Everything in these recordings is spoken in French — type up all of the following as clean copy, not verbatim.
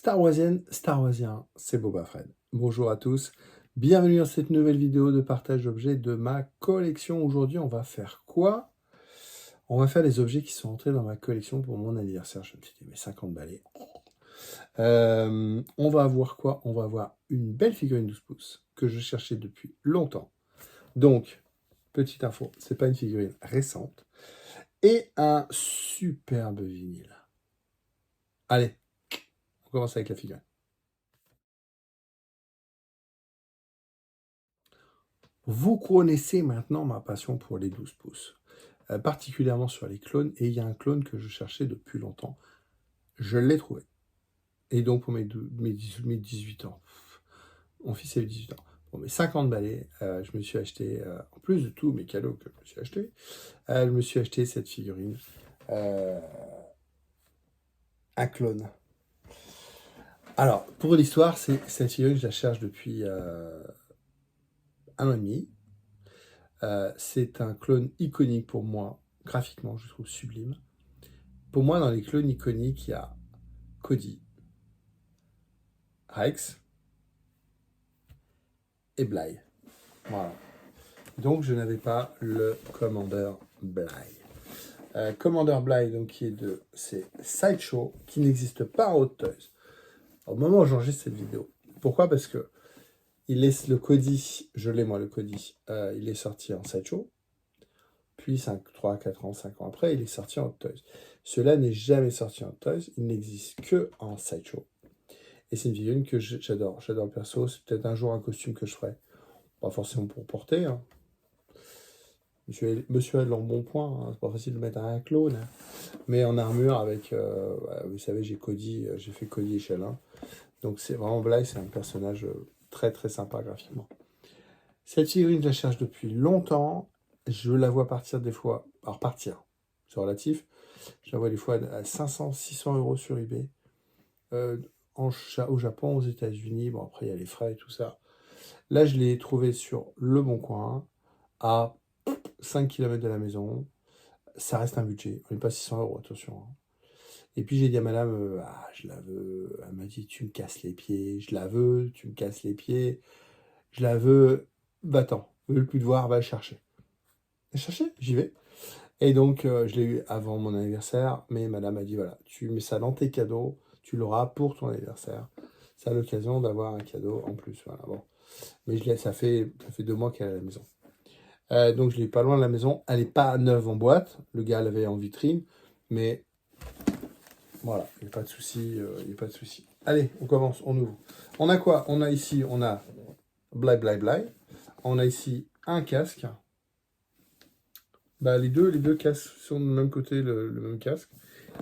Star Warsien, c'est Boba Fred. Bonjour à tous, bienvenue dans cette nouvelle vidéo de partage d'objets de ma collection. Aujourd'hui, on va faire quoi? On va faire les objets qui sont entrés dans ma collection pour mon anniversaire. Je me suis dit, mais 50 balais. On va avoir quoi? On va avoir une belle figurine 12 pouces que je cherchais depuis longtemps. Donc, petite info, c'est pas une figurine récente. Et un superbe vinyle. Allez, on commence avec la figurine. Vous connaissez maintenant ma passion pour les 12 pouces, particulièrement sur les clones, et il y a un clone que je cherchais depuis longtemps. Je l'ai trouvé. Et donc pour mes 18 ans, mon fils a eu 18 ans, pour mes 50 balais, je me suis acheté, en plus de tous mes cadeaux que je me suis acheté, je me suis acheté cette figurine, un clone. Alors, pour l'histoire, cette figurine, je la cherche depuis 1 an et demi. C'est un clone iconique pour moi, graphiquement, je trouve sublime. Pour moi, dans les clones iconiques, il y a Cody, Rex et Bly. Voilà. Donc, je n'avais pas le Commander Bly. Commander Bly, donc, c'est Sideshow, qui n'existe pas en Hot Toys. Au moment où j'enregistre cette vidéo. Pourquoi? Parce que le Cody, je l'ai moi le Cody, il est sorti en Sideshow. Puis 3, 4 ans, 5 ans après, il est sorti en Hot Toys. Cela n'est jamais sorti en Hot Toys, il n'existe que en Sideshow. Et c'est une figurine que j'adore. J'adore le perso. C'est peut-être un jour un costume que je ferai. Pas forcément pour porter. Hein. Monsieur a de l'embonpoint. Hein. C'est pas facile de mettre un clone. Hein. Mais en armure avec... vous savez, j'ai fait Cody et Chalin. Donc c'est vraiment Bly, c'est un personnage très très sympa graphiquement. Cette figurine, je la cherche depuis longtemps. Je la vois partir des fois... Alors partir, c'est relatif. Je la vois des fois à 500, 600 € sur eBay. Au Japon, aux États-Unis, bon après il y a les frais et tout ça. Là, je l'ai trouvé sur Le Bon Coin, à 5 km de la maison. Ça reste un budget, on n'est pas 600 €, attention. Hein. Et puis j'ai dit à madame, je la veux. Elle m'a dit, tu me casses les pieds, je la veux, tu me casses les pieds, je la veux, va-t'en, ne veux plus te voir, va le chercher. Chercher, j'y vais. Et donc, je l'ai eu avant mon anniversaire, mais madame a dit, voilà, tu mets ça dans tes cadeaux, tu l'auras pour ton anniversaire. C'est l'occasion d'avoir un cadeau en plus. Voilà, bon. Mais ça fait 2 mois qu'elle est à la maison. Donc je l'ai pas loin de la maison. Elle n'est pas neuve en boîte. Le gars l'avait en vitrine. Mais voilà, il n'y a pas de souci. Allez, on commence, on ouvre. On a quoi? On a ici, on a Bly. On a ici un casque. Bah, les deux casques sont du même côté, le même casque.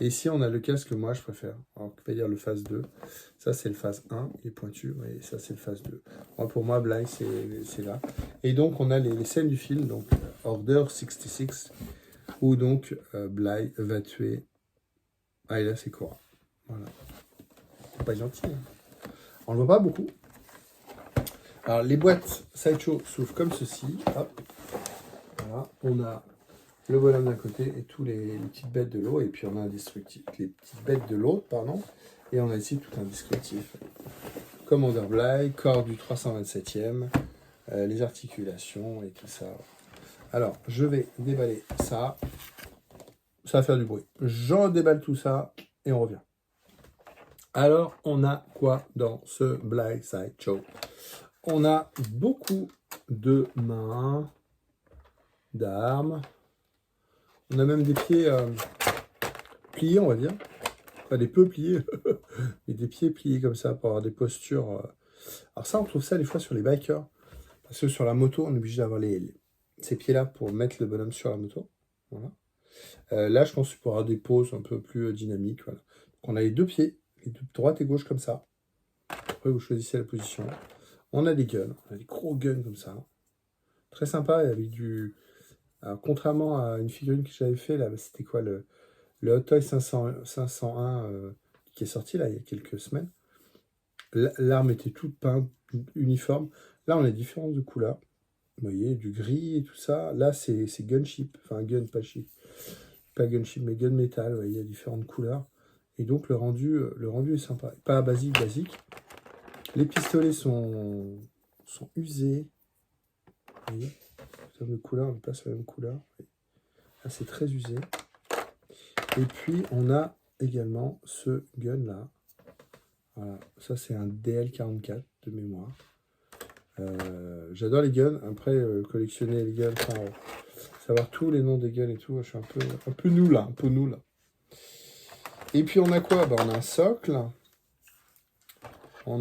Et ici, on a le casque que moi, je préfère. Alors, on va dire le phase 2. Ça, c'est le phase 1, il est pointu. Et ça, c'est le phase 2. Moi, pour moi, Bly, c'est là. Et donc, on a les scènes du film. Donc, Order 66, où donc Bly va tuer... Ah, et là, c'est Cora. Voilà. C'est pas gentil. Hein. On le voit pas beaucoup. Alors, les boîtes Sideshow s'ouvrent comme ceci. Hop. Voilà. On a le bonhomme d'un côté et tous les petites bêtes de l'autre. Et puis on a un descriptif, les petites bêtes de l'autre, pardon. Et on a ici tout un descriptif. Commander Bly, corps du 327e, les articulations et tout ça. Alors, je vais déballer ça. Ça va faire du bruit. J'en déballe tout ça et on revient. Alors, on a quoi dans ce Bly Sideshow? On a beaucoup de mains, d'armes. On a même des pieds pliés, on va dire. Enfin, des peu pliés, mais des pieds pliés comme ça pour avoir des postures. Alors ça, on trouve ça des fois sur les bikers. Parce que sur la moto, on est obligé d'avoir ces pieds-là pour mettre le bonhomme sur la moto. Voilà. Là, je pense que pour avoir des poses un peu plus dynamiques. Voilà. Donc, on a les deux pieds, droite et gauche comme ça. Après, vous choisissez la position. On a des guns, on a des gros guns comme ça. Très sympa, avec du... Alors, contrairement à une figurine que j'avais fait, là, c'était quoi le Hot Toy 501 qui est sorti là il y a quelques semaines. L'arme était toute peinte, uniforme. Là, on a différentes de couleurs. Vous voyez, du gris et tout ça. Là, c'est gunship. Enfin, gun, pas chip. Pas gunship, mais gun metal. Vous voyez, il y a différentes couleurs. Et donc le rendu est sympa. Pas basique. Les pistolets sont usés. Vous voyez, en termes de couleur, on n'est pas sur la même couleur. Là, c'est très usé. Et puis, on a également ce gun-là. Voilà, ça c'est un DL44 de mémoire. J'adore les guns. Après, collectionner les guns, savoir tous les noms des guns et tout, je suis un peu nul là, Et puis on a quoi? On a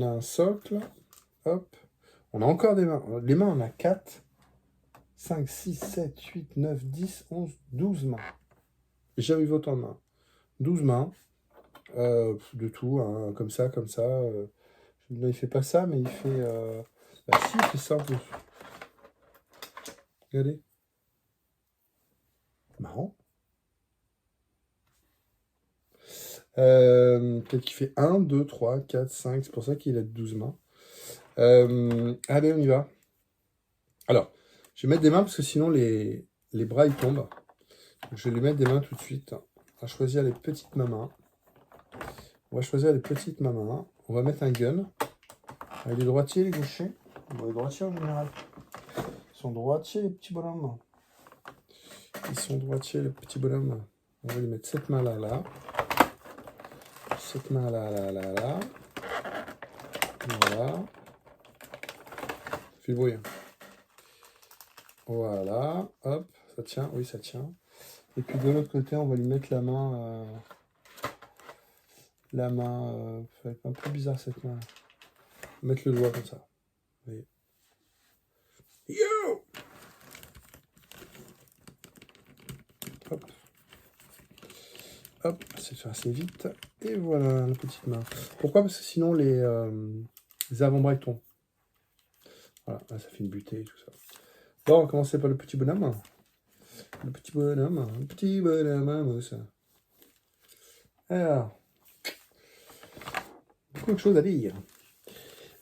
un socle. Hop. On a encore des mains. Les mains, on a 4, 5, 6, 7, 8, 9, 10, 11, 12 mains. J'ai jamais vu autant de mains. 12 mains. De tout, hein, comme ça. Là, il fait pas ça, mais il fait... Bah si, il fait ça en plus. Regardez. Marrant. Peut-être qu'il fait 1, 2, 3, 4, 5. C'est pour ça qu'il a 12 mains. Allez, on y va. Alors, je vais mettre des mains parce que sinon les bras ils tombent. Donc, je vais lui mettre des mains tout de suite. On va choisir les petites mains. On va mettre un gun. Avec les droitiers, les gauchers. Les droitiers en général. Ils sont droitiers, les petits bonhommes. On va lui mettre cette main là. Cette main là. Voilà. Fais le bruit. Voilà. Hop. Ça tient. Oui, ça tient. Et puis de l'autre côté, on va lui mettre la main. Ça va être un peu bizarre cette main. Mettre le doigt comme ça. Vous voyez. Yo! Hop, c'est fait assez vite. Et voilà la petite main. Pourquoi? Parce que sinon les avant-bras tombent. Voilà, là, ça fait une butée et tout ça. Bon, on va commencer par le petit bonhomme. Le petit bonhomme, ça. Alors, beaucoup de choses à dire.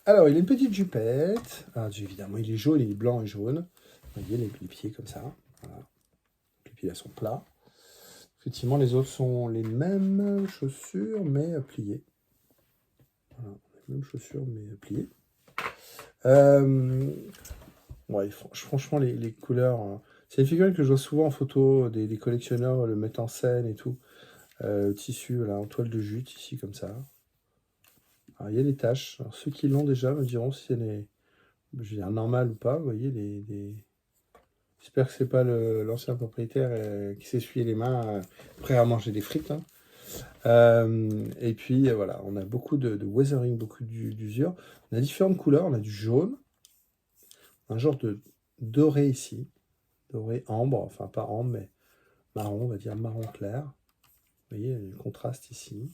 Alors, il a une petite jupette. Ah, évidemment, il est jaune, il est blanc et jaune. Vous voyez les pieds comme ça. Voilà. Les pieds là sont plats. Effectivement, les autres sont les mêmes chaussures, mais pliées. Voilà, les mêmes chaussures, mais pliées. Ouais, franchement, les couleurs... c'est une figurine que je vois souvent en photo, des collectionneurs le mettent en scène et tout. Tissu, là, en toile de jute, ici, comme ça. Alors, il y a des taches. Alors, ceux qui l'ont déjà me diront si c'est je veux dire, normal ou pas. Vous voyez, j'espère que c'est pas l'ancien propriétaire qui s'essuyait les mains prêt à manger des frites. Hein. Et puis, voilà, on a beaucoup de weathering, beaucoup d'usure. On a différentes couleurs. On a du jaune, un genre de doré ici. Doré ambre, enfin pas ambre, mais marron, on va dire marron clair. Vous voyez, le contraste ici.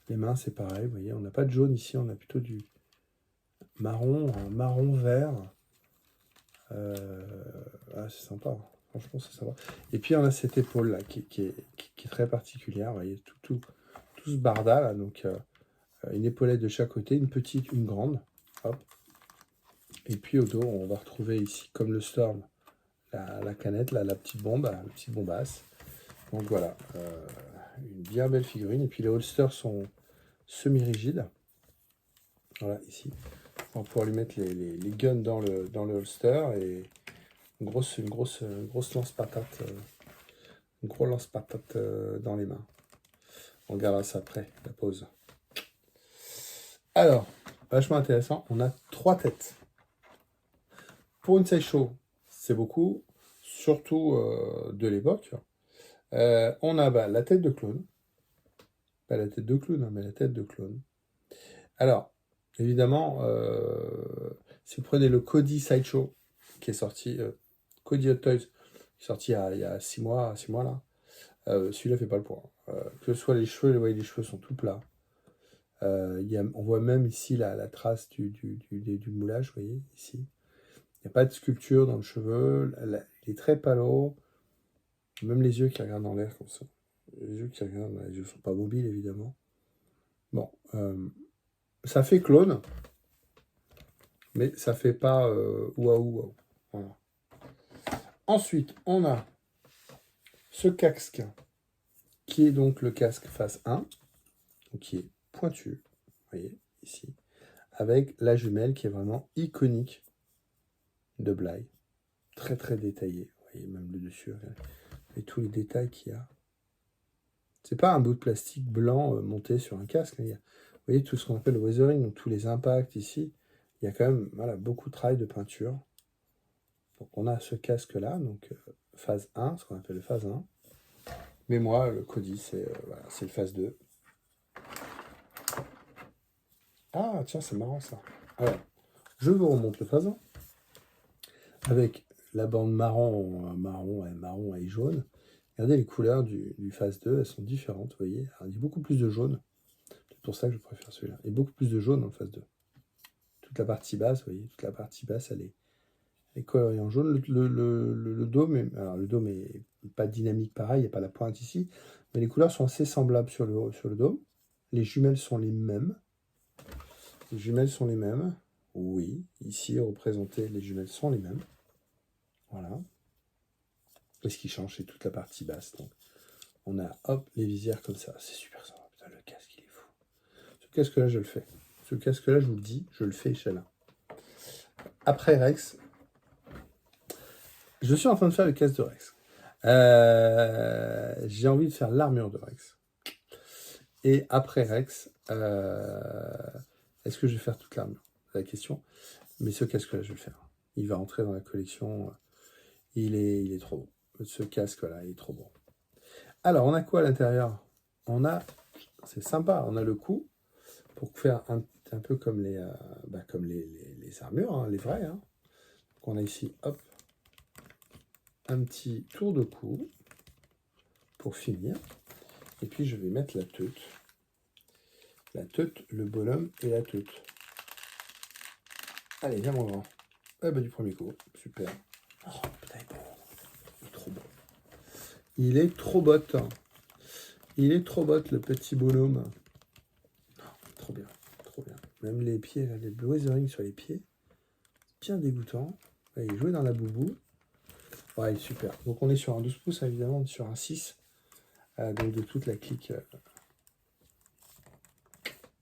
Les mains, c'est pareil, vous voyez, on n'a pas de jaune ici, on a plutôt du marron, un marron vert. C'est sympa, franchement, c'est sympa. Et puis, on a cette épaule-là qui est très particulière, vous voyez, tout ce barda, là, donc une épaulette de chaque côté, une petite, une grande, hop. Et puis, au dos, on va retrouver ici, comme le Storm, la canette, là, la petite bombasse. Donc, voilà, une bien belle figurine. Et puis, les holsters sont semi-rigides. Voilà, ici. On va pouvoir lui mettre les guns dans le holster et une grosse lance-patate. Une grosse lance-patate dans les mains. On regardera ça après, la pause. Alors, vachement intéressant, on a 3 têtes. Pour une sideshow, c'est beaucoup, surtout de l'époque. On a la tête de clown. Pas la tête de clown, hein, mais la tête de clown. Alors, évidemment, si vous prenez le Cody Sideshow, qui est sorti, Cody Hot Toys, qui est sorti il y a 6 mois là, celui-là fait pas le poids. Que ce soit les cheveux, vous voyez, les cheveux sont tout plats. On voit même ici la trace du moulage, vous voyez, ici. Il n'y a pas de sculpture dans le cheveu, il est très palo, même les yeux qui regardent dans l'air comme ça. Les yeux ne sont pas mobiles, évidemment. Bon, ça fait clone, mais ça fait pas waouh. Voilà. Ensuite, on a ce casque, qui est donc le casque face 1. donc qui est pointu, vous voyez, ici, avec la jumelle qui est vraiment iconique de Bly. Très très détaillé, vous voyez, même le dessus, et tous les détails qu'il y a. C'est pas un bout de plastique blanc monté sur un casque. Vous voyez tout ce qu'on appelle le weathering, donc tous les impacts ici. Il y a quand même beaucoup de travail de peinture. Donc on a ce casque-là, donc phase 1, ce qu'on appelle le phase 1. Mais moi, le Kodi, c'est le phase 2. Ah, tiens, c'est marrant ça. Alors, je vous remonte le phase 1. Avec la bande marron et jaune. Regardez les couleurs du phase 2, elles sont différentes, vous voyez. Alors, il y a beaucoup plus de jaune. C'est pour ça que je préfère celui-là. Il y a beaucoup plus de jaune dans le phase 2. Toute la partie basse, vous voyez, toute la partie basse, elle est colorée en jaune. Le dôme, alors le dôme est pas dynamique pareil, il n'y a pas la pointe ici, mais les couleurs sont assez semblables sur le dôme. Les jumelles sont les mêmes. Les jumelles sont les mêmes. Oui, ici, représentées, les jumelles sont les mêmes. Voilà. Et ce qui change, c'est toute la partie basse. Donc, on a, hop, les visières comme ça. C'est super sympa. Putain, le casque, il est fou. Ce casque-là, je le fais. Ce casque-là, je vous le dis, je le fais chez là. Après Rex, je suis en train de faire le casque de Rex. J'ai envie de faire l'armure de Rex. Et après Rex, est-ce que je vais faire toute l'armure? C'est la question. Mais ce casque-là, je vais le faire. Il va rentrer dans la collection. Il est trop bon. Ce casque-là, il est trop bon. Alors, on a quoi à l'intérieur? C'est sympa, on a le cou pour faire un peu comme les armures, hein, les vraies. Hein. Donc on a ici, hop, un petit tour de cou pour finir. Et puis je vais mettre la teute. La teute, le bonhomme et la teute. Allez, viens mon grand. Ah bah du premier coup, super. Oh putain, il est trop bon. Il est trop bot. Il est trop bot, le petit bonhomme. Trop bien, trop bien. Même les pieds, là, les weathering sur les pieds, bien dégoûtant. Là, il est joué dans la boubou. Ouais, il est super. Donc on est sur un 12 pouces, évidemment, on est sur un 6. Donc de toute la clique.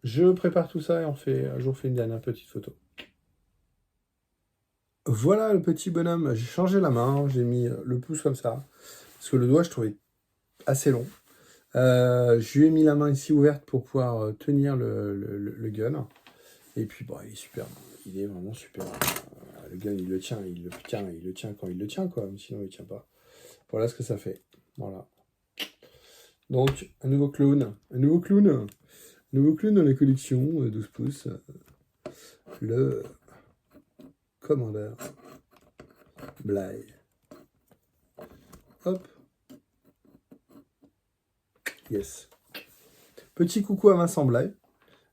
Je prépare tout ça et je vous fais une dernière petite photo. Voilà le petit bonhomme. J'ai changé la main, j'ai mis le pouce comme ça. Parce que le doigt, je trouvais assez long. Je lui ai mis la main ici ouverte pour pouvoir tenir le gun. Et puis, bon, il est super. Il est vraiment super. Le gun, il le tient quand il le tient, quoi. Sinon, il ne tient pas. Voilà ce que ça fait. Voilà. Donc, un nouveau clone. Un nouveau clone dans la collection, 12 pouces. Le Commander Bly. Hop. Yes. Petit coucou à Vincent Bly.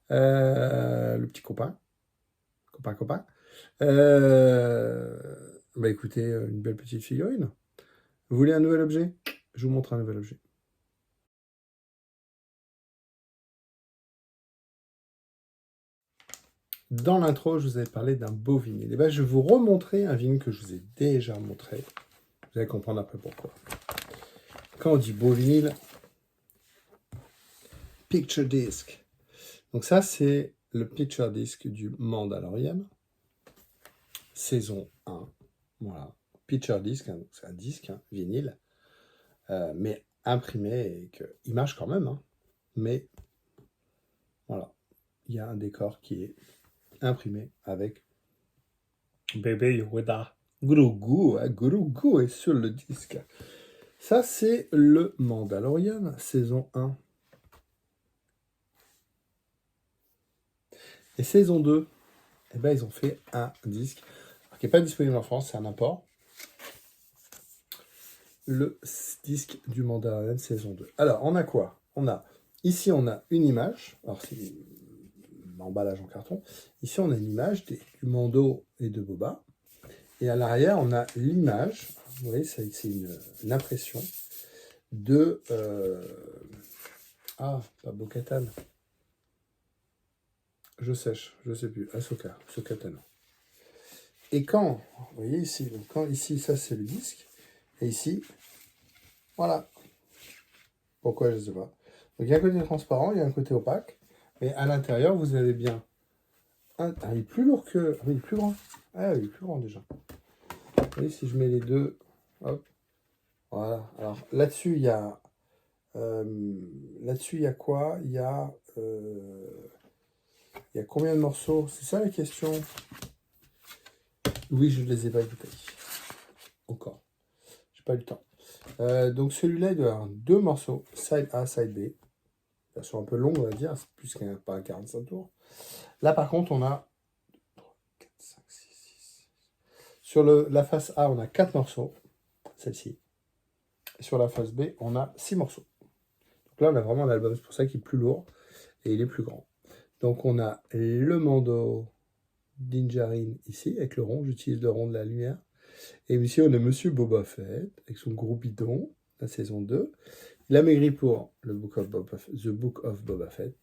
Le petit copain. Copain. Bah écoutez, une belle petite figurine. Vous voulez un nouvel objet? Je vous montre un nouvel objet. Dans l'intro, je vous avais parlé d'un beau vinyle. Et bien, je vais vous remontrer un vinyle que je vous ai déjà montré. Vous allez comprendre après pourquoi. Quand on dit beau vinyle, Picture Disc. Donc ça, c'est le Picture Disc du Mandalorian. Saison 1. Voilà. Picture Disc, hein, c'est un disque, hein, vinyle. Mais imprimé et il marche quand même. Hein. Mais voilà. Il y a un décor qui est imprimé avec Bébé Yoda. Grogu, hein, Grogu est sur le disque. Ça, c'est le Mandalorian, saison 1. Et saison 2, eh ben, ils ont fait un disque qui n'est pas disponible en France, c'est un import. Le disque du Mandalorian, saison 2. Alors, on a quoi? Ici, on a une image. Alors, c'est l'emballage en carton. Ici, on a une image du Mando et de Boba. Et à l'arrière, on a l'image. Vous voyez, c'est une impression de... pas Bo-Katan. Je sais plus. Ahsoka Tano. Et quand, vous voyez ici, donc quand ici, ça c'est le disque, et ici, voilà. Pourquoi, je ne sais pas. Donc il y a un côté transparent, il y a un côté opaque. Mais à l'intérieur, vous avez bien... Ah, il est plus lourd que... Ah, mais il est plus grand. Ah, il est plus grand déjà. Vous voyez, si je mets les deux... Hop. Voilà. Alors là-dessus, il y a... là-dessus, il y a quoi? Il y a combien de morceaux? C'est ça la question. Oui, je ne les ai pas écoutés. Encore. J'ai pas eu le temps. Donc celui-là, il doit avoir 2 morceaux. Side A, side B. Version un peu longue, on va dire. C'est plus qu'un pas un 45 tours. Là, par contre, on a 3, 4, 5, 6, 6. Sur la face A, on a 4 morceaux. Celle-ci. Sur la face B, on a 6 morceaux. Donc là, on a vraiment l'album. C'est pour ça qu'il est plus lourd et il est plus grand. Donc on a le Mando Dinjarin ici, avec le rond. J'utilise le rond de la lumière. Et ici, on a Monsieur Boba Fett, avec son gros bidon, la saison 2. Il a maigri pour The Book of Boba Fett.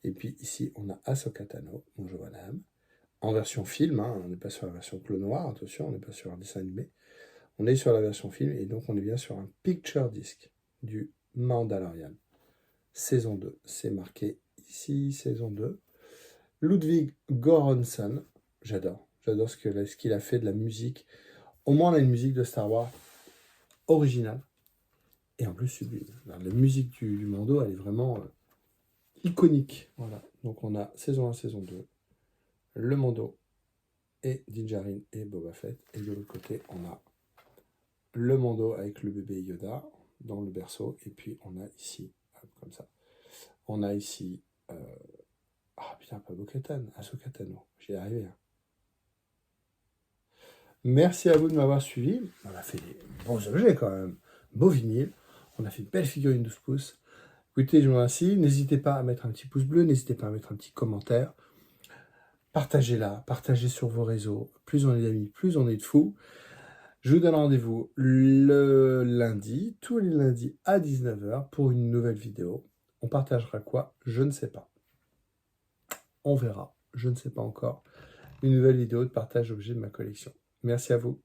Et puis ici, on a Ahsoka Tano, mon jeune âme, en version film. Hein. On n'est pas sur la version Clone Noir, attention, on n'est pas sur un dessin animé. On est sur la version film, et donc on est bien sur un picture disc du Mandalorian. Saison 2, c'est marqué ici, saison 2. Ludwig Göransson, j'adore ce qu'il a fait de la musique. Au moins, on a une musique de Star Wars originale et en plus sublime. La musique du Mando, elle est vraiment iconique. Voilà. Donc, on a saison 1, saison 2, le Mando et Dinjarin et Boba Fett. Et de l'autre côté, on a le Mando avec le bébé Yoda dans le berceau. Et puis, on a ici, comme ça, on a ici... Ah putain, pas Bo-Katan, Ahsoka Tano. J'y ai arrivé. Hein. Merci à vous de m'avoir suivi. On a fait des bons objets quand même. Beau vinyle. On a fait une belle figurine 12 pouces. Écoutez, je vous remercie. N'hésitez pas à mettre un petit pouce bleu. N'hésitez pas à mettre un petit commentaire. Partagez-la. Partagez sur vos réseaux. Plus on est d'amis, plus on est de fous. Je vous donne rendez-vous le lundi, tous les lundis à 19h pour une nouvelle vidéo. On partagera quoi? Je ne sais pas. On verra. Je ne sais pas encore. Une nouvelle vidéo de partage d'objets de ma collection. Merci à vous.